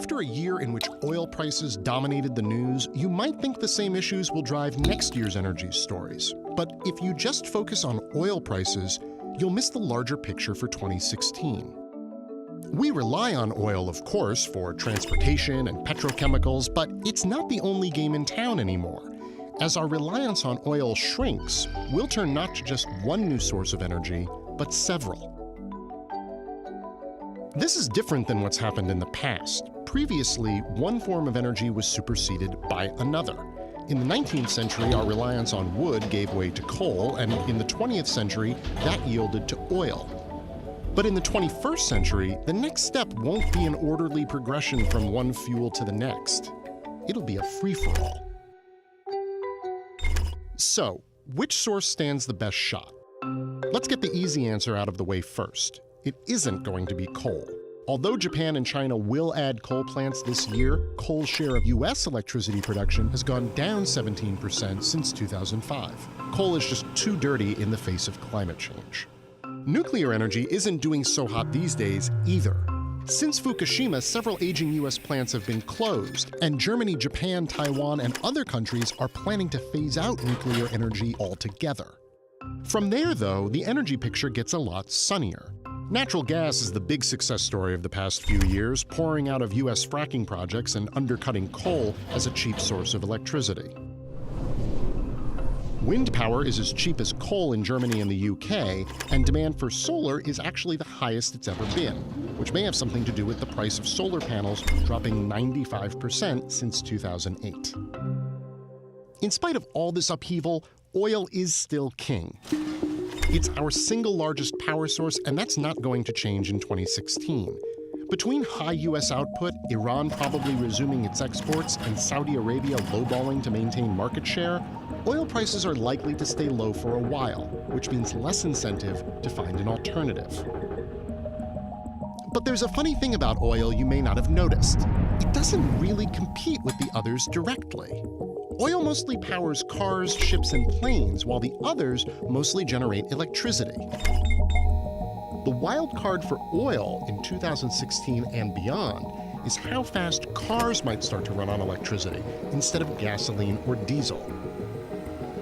After a year in which oil prices dominated the news, you might think the same issues will drive next year's energy stories. But if you just focus on oil prices, you'll miss the larger picture for 2016. We rely on oil, of course, for transportation and petrochemicals, but it's not the only game in town anymore. As our reliance on oil shrinks, we'll turn not to just one new source of energy, but several. This is different than what's happened in the past. Previously, one form of energy was superseded by another. In the 19th century, our reliance on wood gave way to coal, and in the 20th century, that yielded to oil. But in the 21st century, the next step won't be an orderly progression from one fuel to the next. It'll be a free-for-all. So, which source stands the best shot? Let's get the easy answer out of the way first. It isn't going to be coal. Although Japan and China will add coal plants this year, coal's share of U.S. electricity production has gone down 17% since 2005. Coal is just too dirty in the face of climate change. Nuclear energy isn't doing so hot these days either. Since Fukushima, several aging U.S. plants have been closed, and Germany, Japan, Taiwan, and other countries are planning to phase out nuclear energy altogether. From there, though, the energy picture gets a lot sunnier. Natural gas is the big success story of the past few years, pouring out of U.S. fracking projects and undercutting coal as a cheap source of electricity. Wind power is as cheap as coal in Germany and the UK, and demand for solar is actually the highest it's ever been, which may have something to do with the price of solar panels dropping 95% since 2008. In spite of all this upheaval, oil is still king. It's our single largest power source, and that's not going to change in 2016. Between high U.S. output, Iran probably resuming its exports, and Saudi Arabia lowballing to maintain market share, oil prices are likely to stay low for a while, which means less incentive to find an alternative. But there's a funny thing about oil you may not have noticed. It doesn't really compete with the others directly. Oil mostly powers cars, ships, and planes, while the others mostly generate electricity. The wild card for oil in 2016 and beyond is how fast cars might start to run on electricity instead of gasoline or diesel.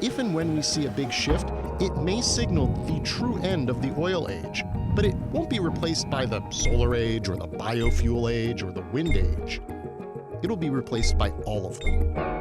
If and when we see a big shift, it may signal the true end of the oil age, but it won't be replaced by the solar age or the biofuel age or the wind age. It'll be replaced by all of them.